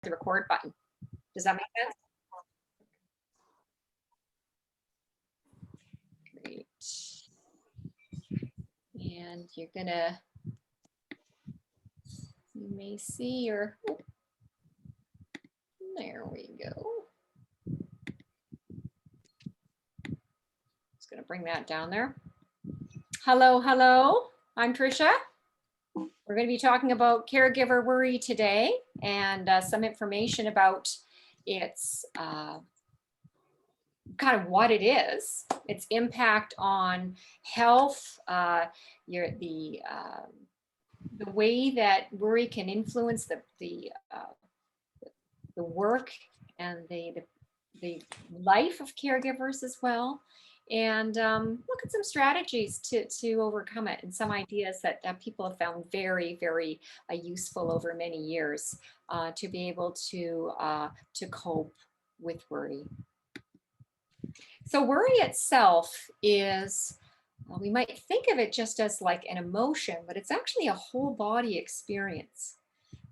the record button. Does that make sense? Great. And you're gonna, you may see your, there we go. Just gonna bring that down there. Hello, hello, I'm Tricia. We're going to be talking about caregiver worry today and some information about its kind of what it is, its impact on health, the way that worry can influence the work and the life of caregivers as well. And look at some strategies to overcome it and some ideas that people have found very, very useful over many years to be able to cope with worry. So worry itself is, we might think of it just as like an emotion, but it's actually a whole body experience.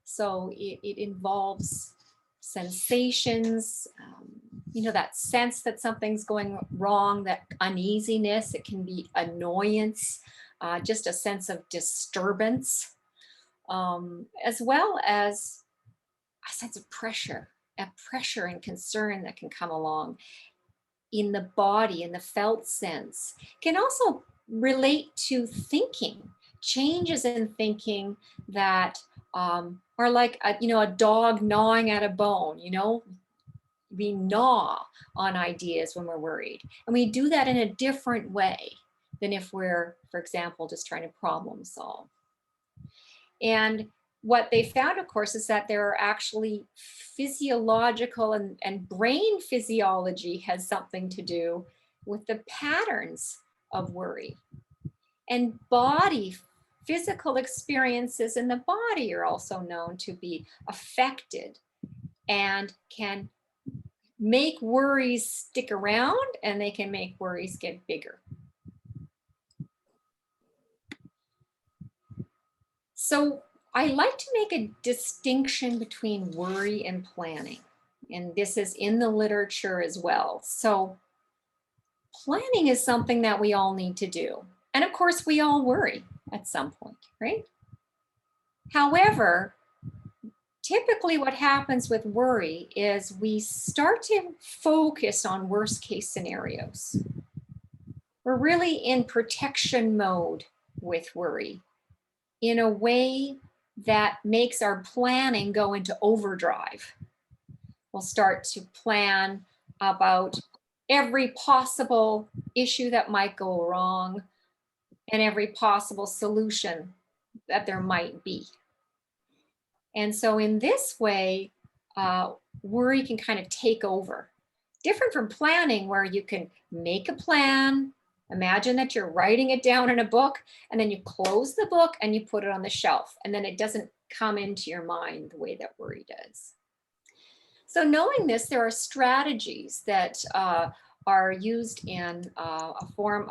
So it involves sensations, you know, that sense that something's going wrong, that uneasiness, it can be annoyance, just a sense of disturbance, as well as a sense of pressure and concern that can come along in the body, in the felt sense. Can also relate to thinking, changes in thinking that are like a dog gnawing at a bone. You know, we gnaw on ideas when we're worried, and we do that in a different way than if we're, for example, just trying to problem solve. And what they found, of course, is that there are actually physiological and brain physiology has something to do with the patterns of worry. And body, physical experiences in the body are also known to be affected and can make worries stick around, and they can make worries get bigger. So I like to make a distinction between worry and planning, and this is in the literature as well. So planning is something that we all need to do. And of course, we all worry at some point, right? However, typically what happens with worry is we start to focus on worst case scenarios. We're really in protection mode with worry in a way that makes our planning go into overdrive. We'll start to plan about every possible issue that might go wrong and every possible solution that there might be. And so in this way, worry can kind of take over. Different from planning, where you can make a plan, imagine that you're writing it down in a book, and then you close the book and you put it on the shelf, and then it doesn't come into your mind the way that worry does. So knowing this, there are strategies that are used in a form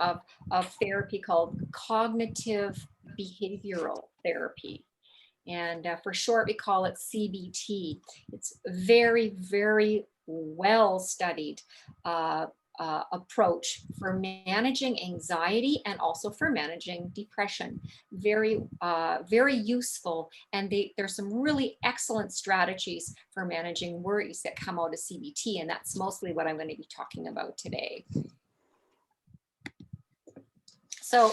of therapy called cognitive behavioral therapy. And for short, we call it CBT. It's very, very well studied approach for managing anxiety and also for managing depression. Very, very useful. And there's some really excellent strategies for managing worries that come out of CBT. And that's mostly what I'm going to be talking about today. So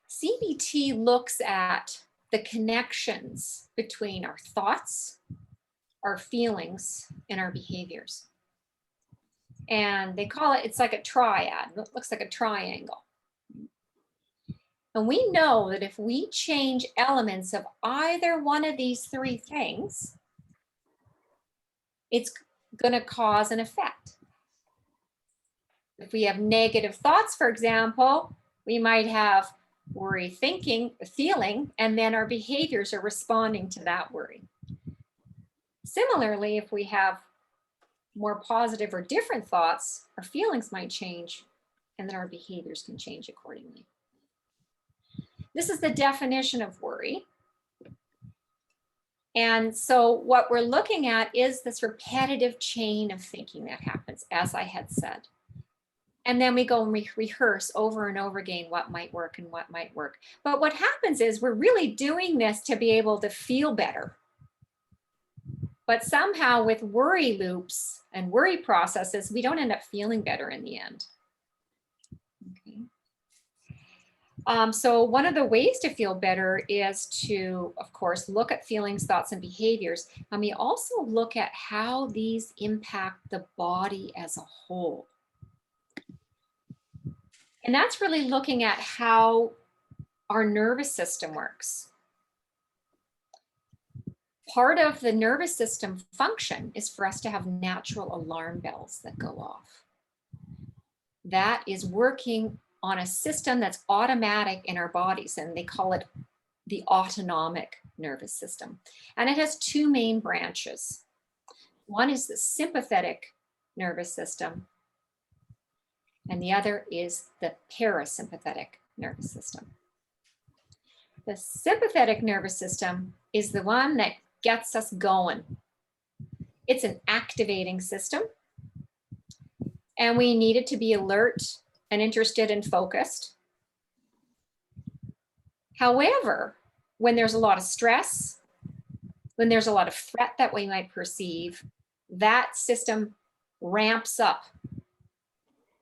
CBT looks at the connections between our thoughts, our feelings, and our behaviors. And they call it, it's like a triad. It looks like a triangle. And we know that if we change elements of either one of these three things, it's going to cause an effect. If we have negative thoughts, for example, we might have worry thinking, feeling, and then our behaviors are responding to that worry. Similarly, if we have more positive or different thoughts, our feelings might change, and then our behaviors can change accordingly. This is the definition of worry. And so what we're looking at is this repetitive chain of thinking that happens, as I had said. And then we go and rehearse over and over again what might work and what might work. But what happens is we're really doing this to be able to feel better. But somehow with worry loops and worry processes, we don't end up feeling better in the end. Okay. So one of the ways to feel better is to, of course, look at feelings, thoughts, and behaviors. And we also look at how these impact the body as a whole. And that's really looking at how our nervous system works. Part of the nervous system function is for us to have natural alarm bells that go off. That is working on a system that's automatic in our bodies, and they call it the autonomic nervous system. And it has two main branches. One is the sympathetic nervous system, and the other is the parasympathetic nervous system. The sympathetic nervous system is the one that gets us going. It's an activating system, and we need it to be alert and interested and focused. However, when there's a lot of stress, when there's a lot of threat that we might perceive, that system ramps up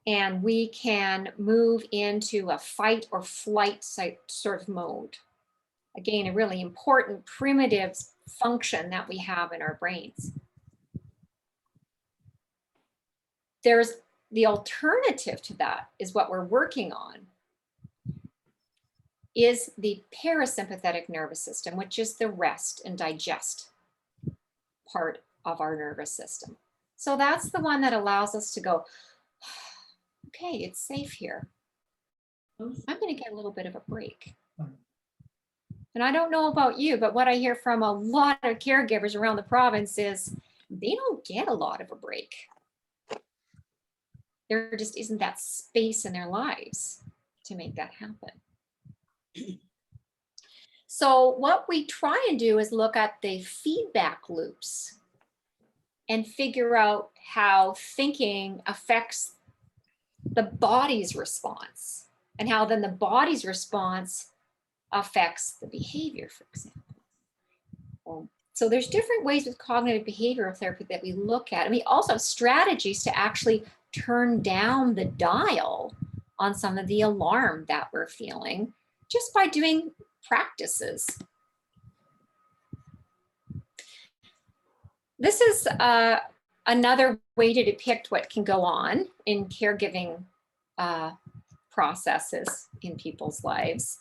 and we can move into a fight or flight sort of mode. Again, a really important primitive function that we have in our brains. There's the alternative to that is what we're working on is the parasympathetic nervous system, which is the rest and digest part of our nervous system. So that's the one that allows us to go, okay, it's safe here. I'm going to get a little bit of a break. And I don't know about you, but what I hear from a lot of caregivers around the province is they don't get a lot of a break. There just isn't that space in their lives to make that happen. So what we try and do is look at the feedback loops and figure out how thinking affects the body's response and how then the body's response affects the behavior, for example. So there's different ways with cognitive behavioral therapy that we look at. And we also have strategies to actually turn down the dial on some of the alarm that we're feeling just by doing practices. This is another way to depict what can go on in caregiving processes in people's lives.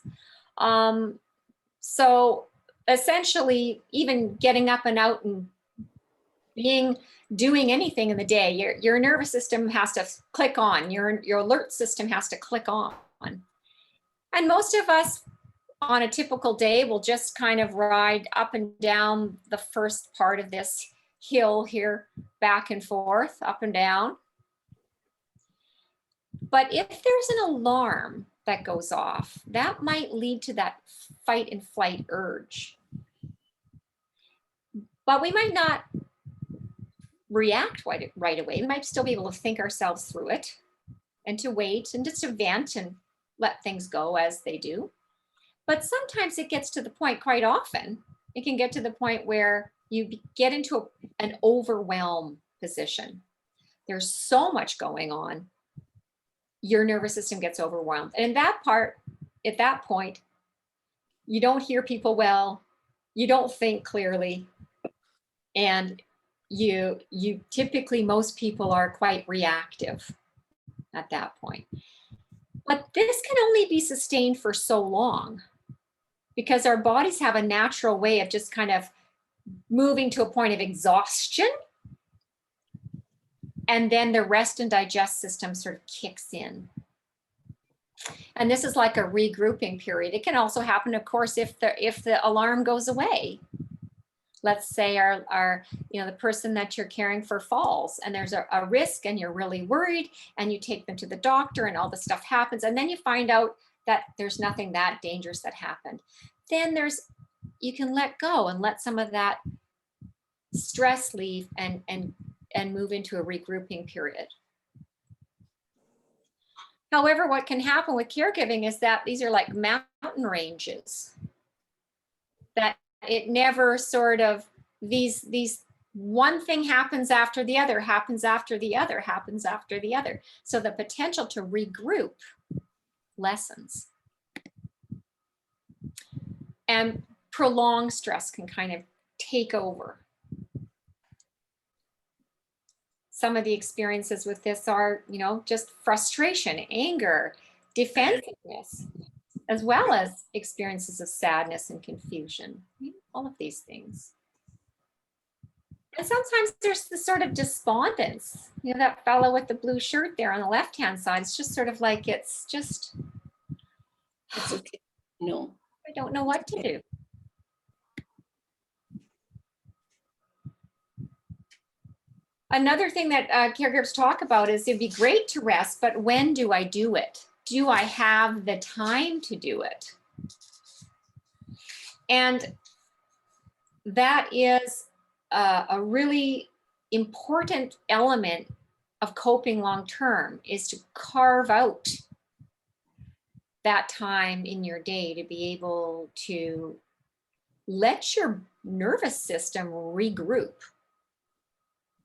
So essentially, even getting up and out and doing anything in the day, your nervous system has to click on, your alert system has to click on. And most of us on a typical day will just kind of ride up and down the first part of this hill here, back and forth, up and down. But if there's an alarm that goes off, that might lead to that fight and flight urge. But we might not react right away. We might still be able to think ourselves through it and to wait and just to vent and let things go as they do. But sometimes it gets to the point, quite often, it can get to the point where you get into an overwhelm position. There's so much going on. Your nervous system gets overwhelmed. And in that part, at that point, you don't hear people well, you don't think clearly, and you typically, most people are quite reactive at that point. But this can only be sustained for so long because our bodies have a natural way of just kind of moving to a point of exhaustion. And then the rest and digest system sort of kicks in. And this is like a regrouping period. It can also happen, of course, if the alarm goes away. Let's say the person that you're caring for falls and there's a risk and you're really worried and you take them to the doctor and all this stuff happens. And then you find out that there's nothing that dangerous that happened. Then there's, you can let go and let some of that stress leave and move into a regrouping period. However, what can happen with caregiving is that these are like mountain ranges, that it never sort of, these one thing happens after the other, happens after the other, happens after the other. So the potential to regroup lessens. And prolonged stress can kind of take over. Some of the experiences with this are, you know, just frustration, anger, defensiveness, as well as experiences of sadness and confusion, all of these things. And sometimes there's the sort of despondence, you know, that fellow with the blue shirt there on the left-hand side. It's just sort of like, it's just, It's okay. No. I don't know what to do. Another thing that caregivers talk about is it'd be great to rest, but when do I do it? Do I have the time to do it? And that is a really important element of coping long-term, is to carve out that time in your day to be able to let your nervous system regroup.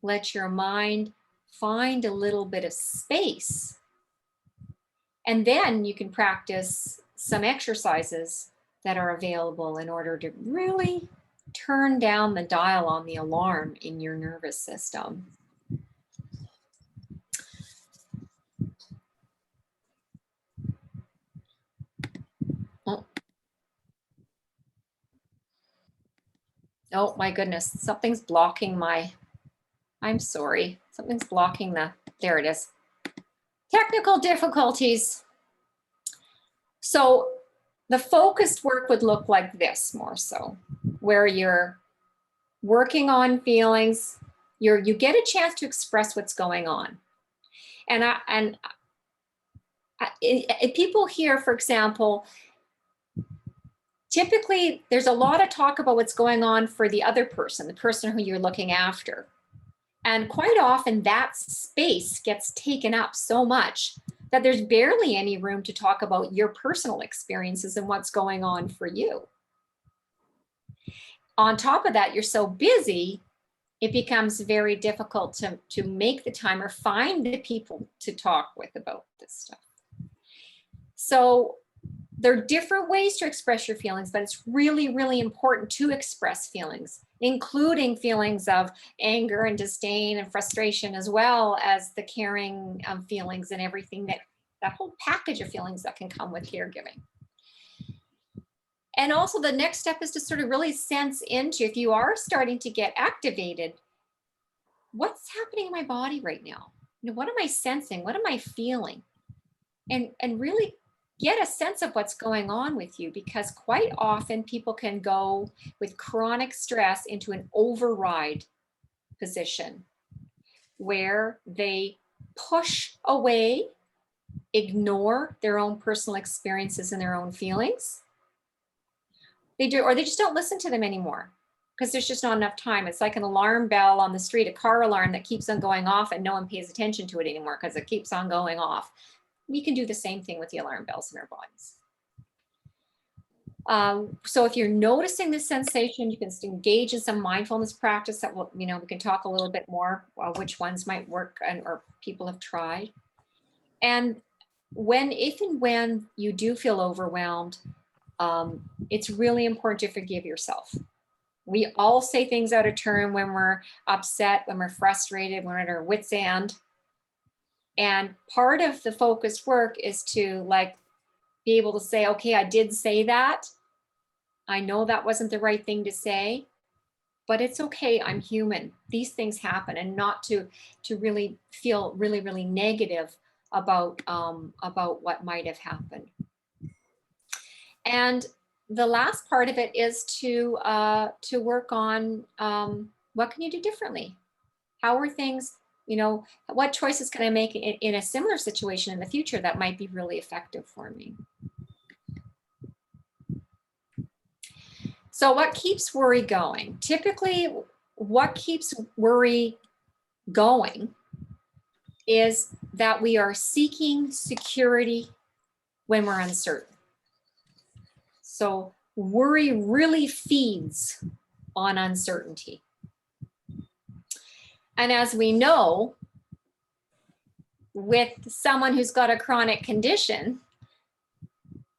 Let your mind find a little bit of space. And then you can practice some exercises that are available in order to really turn down the dial on the alarm in your nervous system. Oh my goodness, something's blocking my, I'm sorry, something's blocking the, there it is. Technical difficulties. So the focused work would look like this more so, where you're working on feelings, you get a chance to express what's going on. And people here, for example, typically there's a lot of talk about what's going on for the other person, the person who you're looking after. And quite often that space gets taken up so much that there's barely any room to talk about your personal experiences and what's going on for you. On top of that, you're so busy, it becomes very difficult to make the time or find the people to talk with about this stuff. So there are different ways to express your feelings, but it's really, really important to express feelings, including feelings of anger and disdain and frustration, as well as the caring feelings and everything, that whole package of feelings that can come with caregiving. And also the next step is to sort of really sense into, if you are starting to get activated, what's happening in my body right now? You know, what am I sensing? What am I feeling? And really get a sense of what's going on with you, because quite often people can go with chronic stress into an override position where they push away, ignore their own personal experiences and their own feelings. They do, or they just don't listen to them anymore because there's just not enough time. It's like an alarm bell on the street, a car alarm that keeps on going off and no one pays attention to it anymore because it keeps on going off. We can do the same thing with the alarm bells in our bodies. So if you're noticing this sensation, you can engage in some mindfulness practice that will, you know, we can talk a little bit more which ones might work or people have tried. And if and when you do feel overwhelmed, it's really important to forgive yourself. We all say things out of turn when we're upset, when we're frustrated, when we're at our wit's end. And part of the focused work is to be able to say, okay, I did say that. I know that wasn't the right thing to say, but it's okay. I'm human. These things happen, and not to really feel really, really negative about what might have happened. And the last part of it is to work on what can you do differently? How are things, you know, what choices can I make in a similar situation in the future that might be really effective for me? So what keeps worry going? Typically, what keeps worry going is that we are seeking security when we're uncertain. So worry really feeds on uncertainty. And as we know, with someone who's got a chronic condition,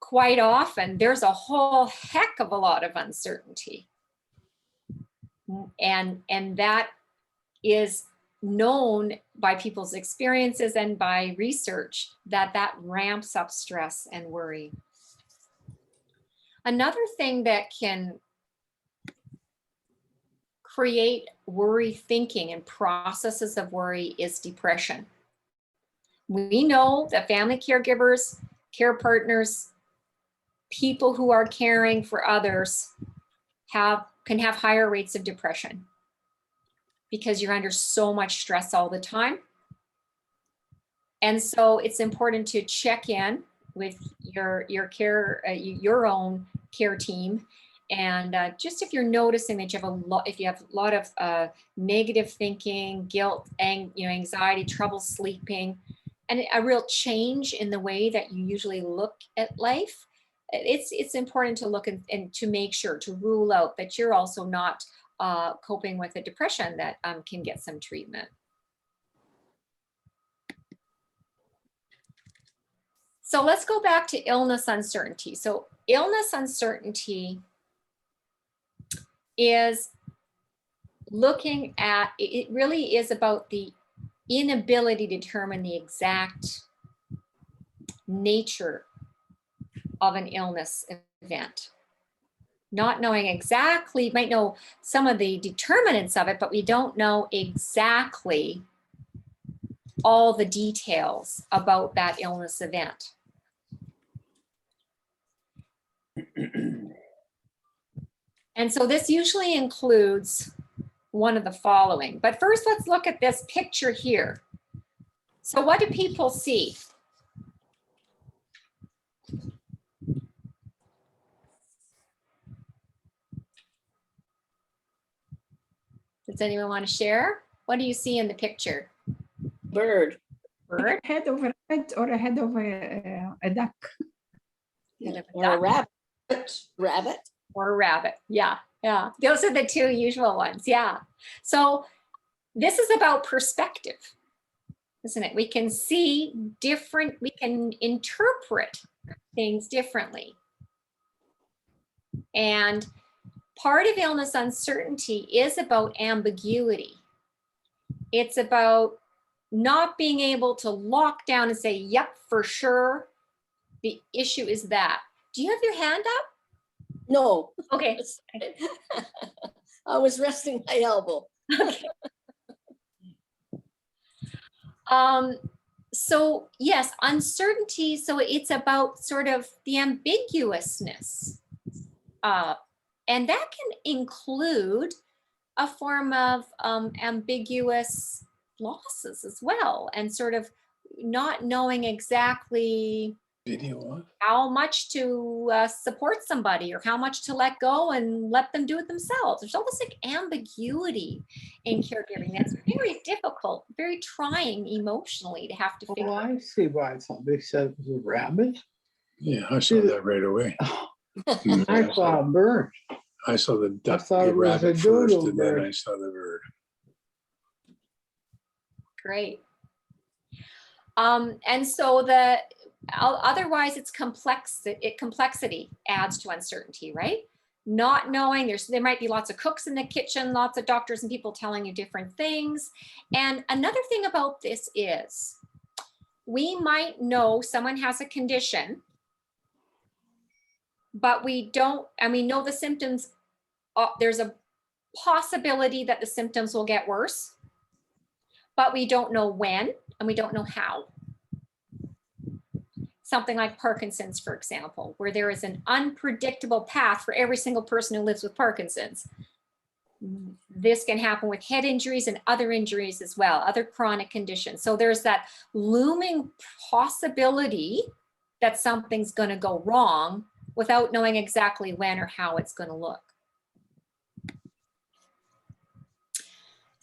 quite often there's a whole heck of a lot of uncertainty. And that is known by people's experiences and by research that ramps up stress and worry. Another thing that can create worry thinking and processes of worry is depression. We know that family caregivers, care partners, people who are caring for others can have higher rates of depression because you're under so much stress all the time. And so it's important to check in with your own care team. And just if you're noticing that you have if you have a lot of negative thinking, guilt, anxiety, trouble sleeping, and a real change in the way that you usually look at life, it's important to look and to make sure to rule out that you're also not coping with a depression that can get some treatment. So let's go back to illness uncertainty. So illness uncertainty is looking at, it really is about the inability to determine the exact nature of an illness event. Not knowing exactly, you might know some of the determinants of it, but we don't know exactly all the details about that illness event. And so this usually includes one of the following. But first, let's look at this picture here. So what do people see? Does anyone want to share? What do you see in the picture? Bird. Bird? A head of a rat or a head of a duck. Or a rabbit. Rabbit. Or a rabbit. Yeah. Those are the two usual ones. Yeah. So this is about perspective, isn't it? We can see different, we can interpret things differently. And part of illness uncertainty is about ambiguity. It's about not being able to lock down and say, yep, for sure, the issue is that. Do you have your hand up? No. Okay. I was resting my elbow. Okay. So yes, uncertainty. So it's about sort of the ambiguousness. And that can include a form of ambiguous losses as well, and sort of not knowing exactly how much to support somebody or how much to let go and let them do it themselves. There's almost like ambiguity in caregiving that's very difficult, very trying emotionally to have to figure out. I see why it's not. They said it was a rabbit. Yeah, I saw that right away. I saw a bird. I saw the duck, thought the it was a rabbit first, doodle and then bird. I saw the bird. Great. And so otherwise it's complexity adds to uncertainty, right? Not knowing, there might be lots of cooks in the kitchen, lots of doctors and people telling you different things. And another thing about this is we might know someone has a condition, but we don't, and we know the symptoms, there's a possibility that the symptoms will get worse, but we don't know when and we don't know how. Something like Parkinson's, for example, where there is an unpredictable path for every single person who lives with Parkinson's. This can happen with head injuries and other injuries as well, other chronic conditions. So there's that looming possibility that something's going to go wrong without knowing exactly when or how it's going to look.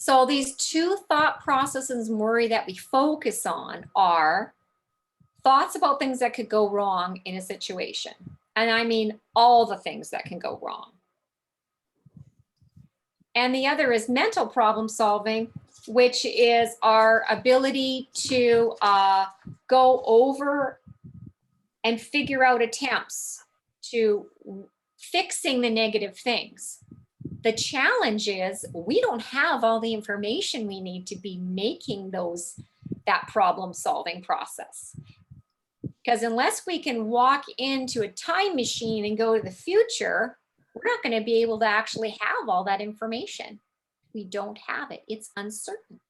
So these two thought processes in worry that we focus on are thoughts about things that could go wrong in a situation. And I mean all the things that can go wrong. And the other is mental problem solving, which is our ability to go over and figure out attempts to fixing the negative things. The challenge is we don't have all the information we need to be making that problem solving process. Because unless we can walk into a time machine and go to the future, we're not going to be able to actually have all that information. We don't have it. It's uncertain.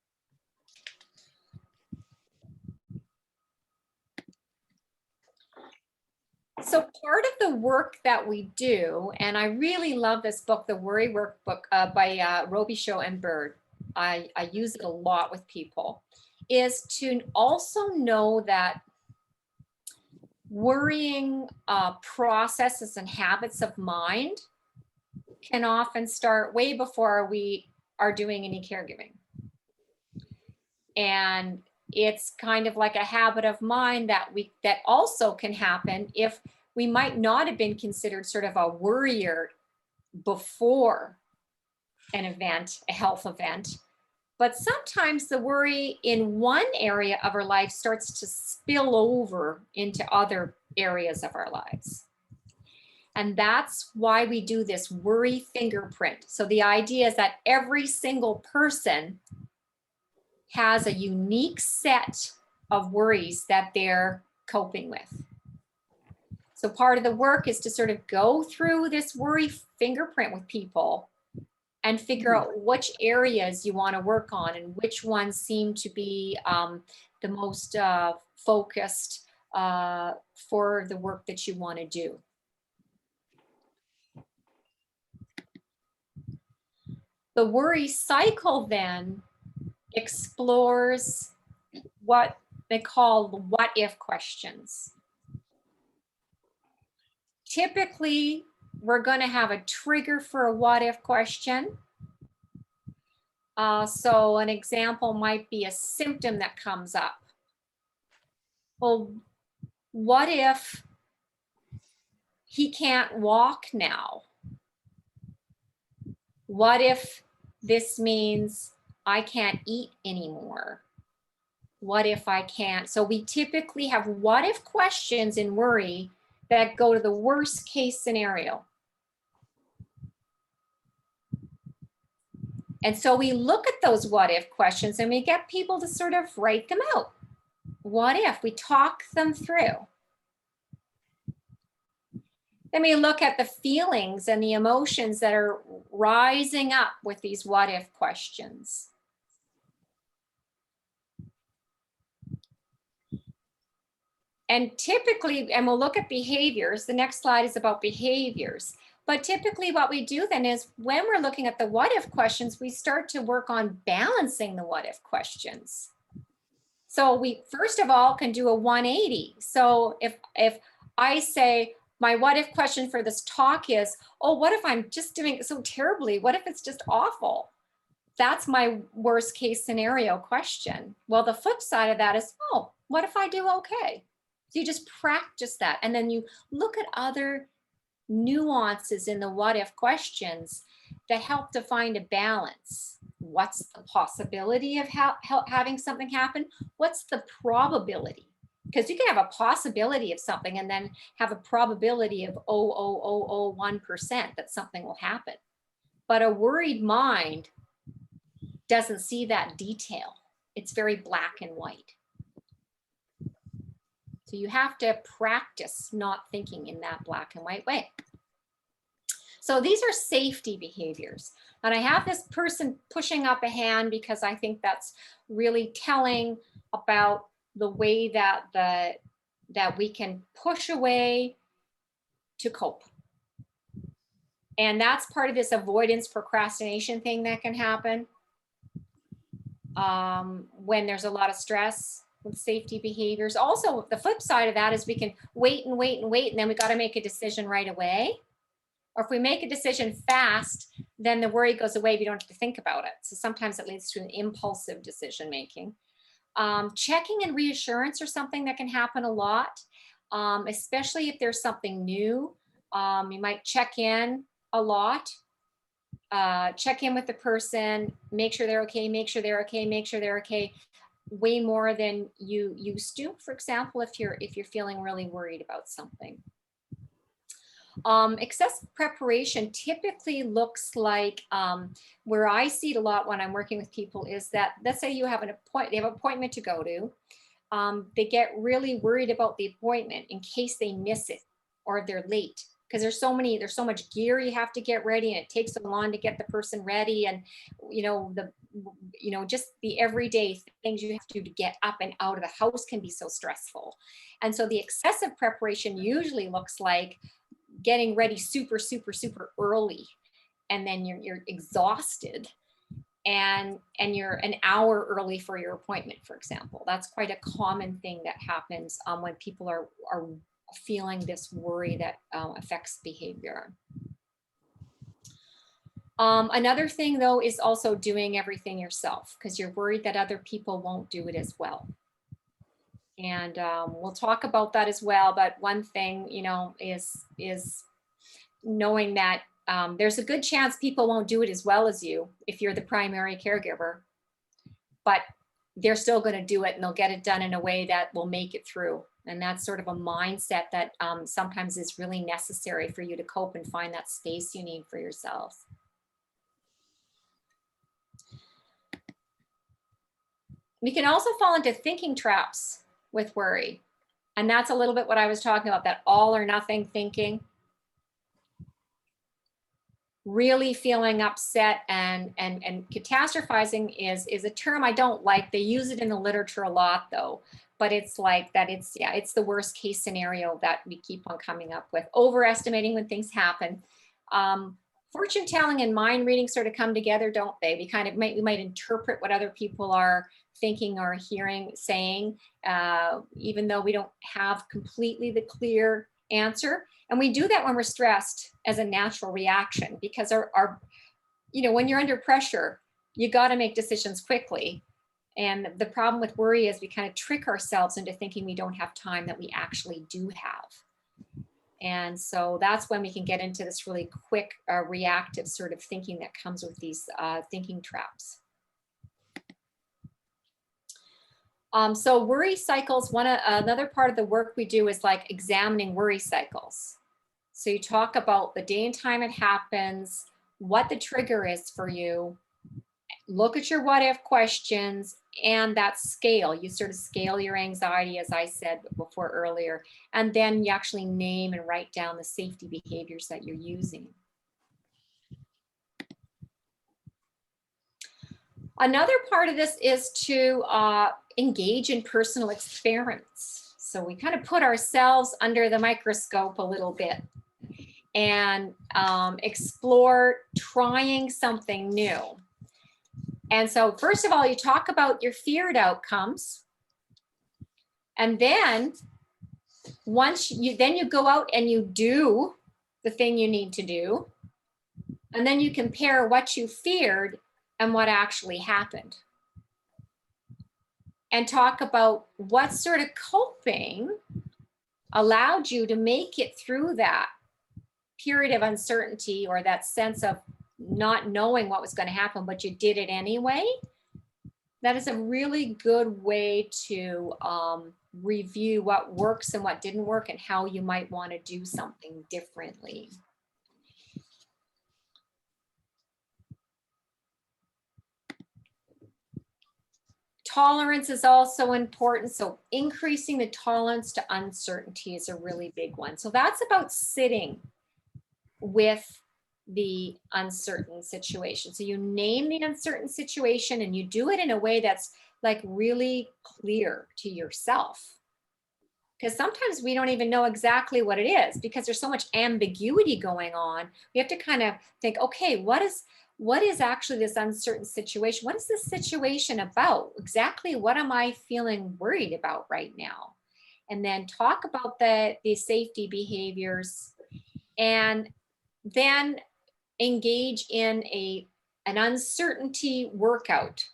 So part of the work that we do, and I really love this book, the Worry Workbook by Robichaud and Bird. I use it a lot with people, is to also know that worrying processes and habits of mind can often start way before we are doing any caregiving. And it's kind of like a habit of mind that also can happen if we might not have been considered sort of a worrier before an event, a health event. But sometimes the worry in one area of our life starts to spill over into other areas of our lives. And that's why we do this worry fingerprint. So the idea is that every single person has a unique set of worries that they're coping with. So part of the work is to sort of go through this worry fingerprint with people and figure out which areas you want to work on and which ones seem to be the most focused for the work that you want to do. The worry cycle then explores what they call the what-if questions. Typically, we're going to have a trigger for a what-if question. So an example might be a symptom that comes up. Well, what if he can't walk now? What if this means I can't eat anymore? What if I can't? So we typically have what if questions in worry that go to the worst case scenario. And so we look at those what if questions and we get people to sort of write them out. What if? We talk them through. Then we look at the feelings and the emotions that are rising up with these what if questions. And typically, and we'll look at behaviors. The next slide is about behaviors. But typically what we do then is when we're looking at the what if questions, we start to work on balancing the what if questions. So we first of all can do a 180. So if I say my what if question for this talk is, oh, what if I'm just doing it so terribly? What if it's just awful? That's my worst case scenario question. Well, the flip side of that is, oh, what if I do okay? So you just practice that. And then you look at other nuances in the what if questions that help to find a balance. What's the possibility of having something happen? What's the probability? Because you can have a possibility of something and then have a probability of 0.0001% that something will happen. But a worried mind doesn't see that detail. It's very black and white. So you have to practice not thinking in that black and white way. So these are safety behaviors. And I have this person pushing up a hand because I think that's really telling about the way that that we can push away to cope. And that's part of this avoidance procrastination thing that can happen when there's a lot of stress with safety behaviors. Also, the flip side of that is we can wait and wait and wait, and then we got to make a decision right away. Or if we make a decision fast, then the worry goes away. We don't have to think about it. So sometimes it leads to an impulsive decision making. Checking and reassurance are something that can happen a lot, especially if there's something new. You might check in a lot, check in with the person, make sure they're okay, make sure they're okay, make sure they're okay, way more than you used to, for example, if you're feeling really worried about something. Excessive preparation typically looks like, where I see it a lot when I'm working with people is that, let's say you have they have an appointment to go to. They get really worried about the appointment in case they miss it or they're late, because there's so much gear you have to get ready, and it takes so long to get the person ready, and just the everyday things you have to do to get up and out of the house can be so stressful. And so the excessive preparation usually looks like getting ready super early, and then you're exhausted, and you're an hour early for your appointment, for example. That's quite a common thing that happens when people are feeling this worry that affects behavior. Another thing, though, is also doing everything yourself, because you're worried that other people won't do it as well. And we'll talk about that as well. But one thing, is knowing that there's a good chance people won't do it as well as you if you're the primary caregiver, but they're still going to do it, and they'll get it done in a way that will make it through. And that's sort of a mindset that sometimes is really necessary for you to cope and find that space you need for yourselves. We can also fall into thinking traps with worry. And that's a little bit what I was talking about, that all or nothing thinking. Really feeling upset and catastrophizing is a term I don't like. They use it in the literature a lot, though. But it's like that, it's the worst case scenario that we keep on coming up with. Overestimating when things happen. Fortune telling and mind reading sort of come together, don't they? We might interpret what other people are thinking or hearing, saying, even though we don't have completely the clear answer. And we do that when we're stressed as a natural reaction, because when you're under pressure, you got to make decisions quickly. And the problem with worry is we kind of trick ourselves into thinking we don't have time that we actually do have. And so that's when we can get into this really quick reactive sort of thinking that comes with these thinking traps. So worry cycles, another part of the work we do is like examining worry cycles. So you talk about the day and time it happens, what the trigger is for you, look at your what if questions, and that scale. You sort of scale your anxiety, as I said before earlier, and then you actually name and write down the safety behaviors that you're using. Another part of this is to engage in personal experiments. So we kind of put ourselves under the microscope a little bit and explore trying something new. And so first of all, you talk about your feared outcomes. And then you go out and you do the thing you need to do. And then you compare what you feared and what actually happened. And talk about what sort of coping allowed you to make it through that period of uncertainty, or that sense of not knowing what was going to happen, but you did it anyway. That is a really good way to review what works and what didn't work, and how you might want to do something differently. Tolerance is also important. So increasing the tolerance to uncertainty is a really big one. So that's about sitting with the uncertain situation. So you name the uncertain situation, and you do it in a way that's like really clear to yourself. Because sometimes we don't even know exactly what it is, because there's so much ambiguity going on. We have to kind of think, okay, what is actually this uncertain situation? What is this situation about? Exactly what am I feeling worried about right now? And then talk about the safety behaviors, and then engage in an uncertainty workout.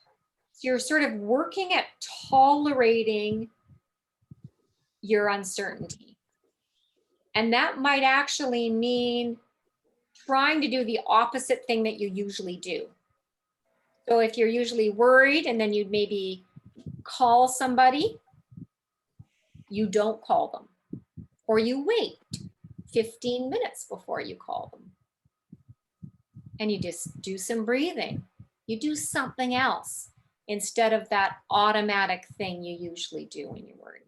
So you're sort of working at tolerating your uncertainty. And that might actually mean trying to do the opposite thing that you usually do. So if you're usually worried and then you'd maybe call somebody, you don't call them, or you wait 15 minutes before you call them. And you just do some breathing. You do something else instead of that automatic thing you usually do when you're worried.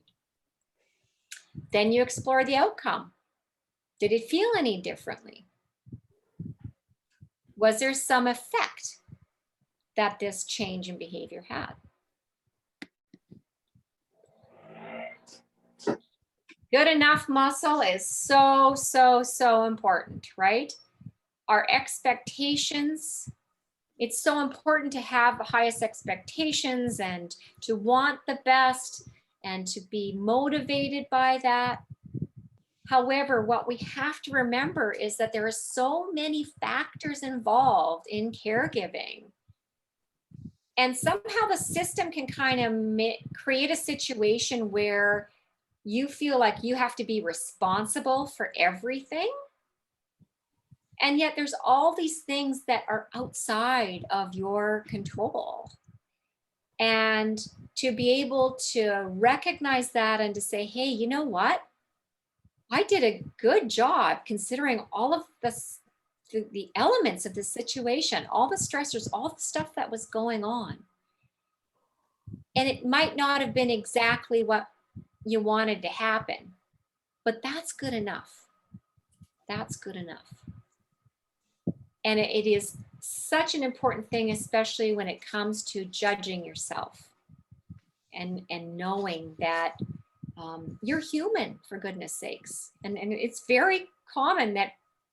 Then you explore the outcome. Did it feel any differently? Was there some effect that this change in behavior had? Good enough muscle is so, so, so important, right? Our expectations, it's so important to have the highest expectations and to want the best and to be motivated by that. However, what we have to remember is that there are so many factors involved in caregiving. And somehow the system can kind of create a situation where you feel like you have to be responsible for everything. And yet there's all these things that are outside of your control. And to be able to recognize that and to say, hey, you know what? I did a good job considering all of the elements of the situation, all the stressors, all the stuff that was going on. And it might not have been exactly what you wanted to happen, but that's good enough. That's good enough. And it is such an important thing, especially when it comes to judging yourself and knowing that you're human, for goodness sakes. And it's very common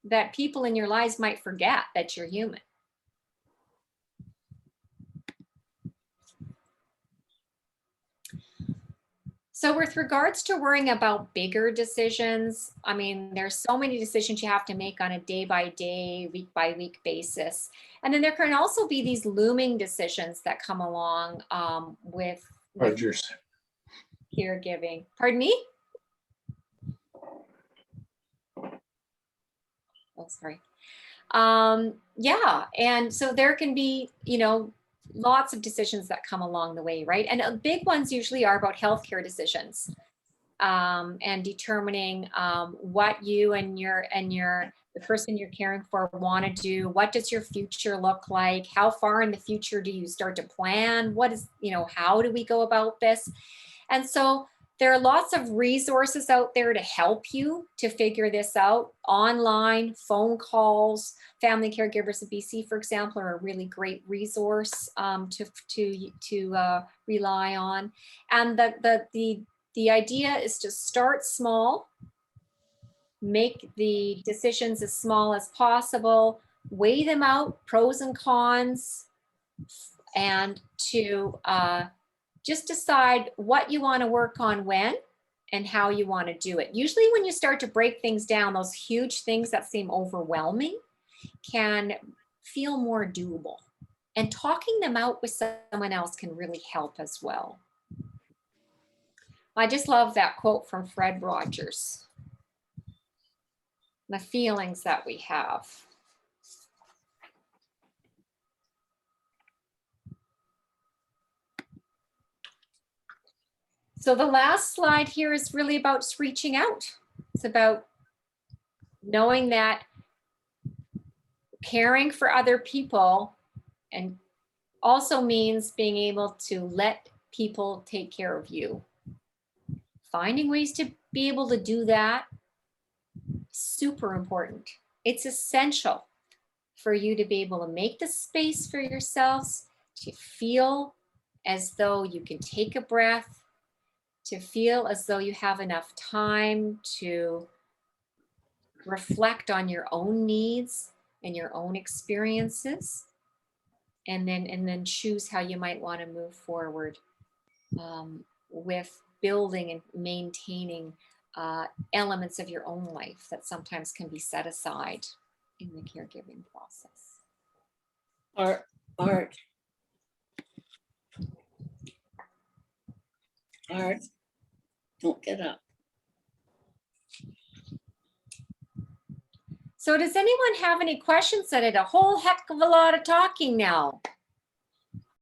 that people in your lives might forget that you're human. So with regards to worrying about bigger decisions, I mean, there's so many decisions you have to make on a day-by-day, week-by-week basis. And then there can also be these looming decisions that come along with Rogers. caregiving. Pardon me? Oh, sorry. Yeah, and so there can be, lots of decisions that come along the way, right? And big ones usually are about healthcare decisions and determining what you and the person you're caring for want to do. What does your future look like? How far in the future do you start to plan? What is, how do we go about this? And so there are lots of resources out there to help you to figure this out. Online, phone calls, Family Caregivers of BC, for example, are a really great resource to rely on. And the idea is to start small, make the decisions as small as possible, weigh them out, pros and cons, and to just decide what you want to work on when and how you want to do it. Usually when you start to break things down, those huge things that seem overwhelming can feel more doable. And talking them out with someone else can really help as well. I just love that quote from Fred Rogers. The feelings that we have. So the last slide here is really about reaching out. It's about knowing that caring for other people and also means being able to let people take care of you. Finding ways to be able to do that, super important. It's essential for you to be able to make the space for yourselves, to feel as though you can take a breath, to feel as though you have enough time to reflect on your own needs and your own experiences, and then choose how you might want to move forward with building and maintaining elements of your own life that sometimes can be set aside in the caregiving process. Art. Don't get up. So does anyone have any questions? I did a whole heck of a lot of talking now.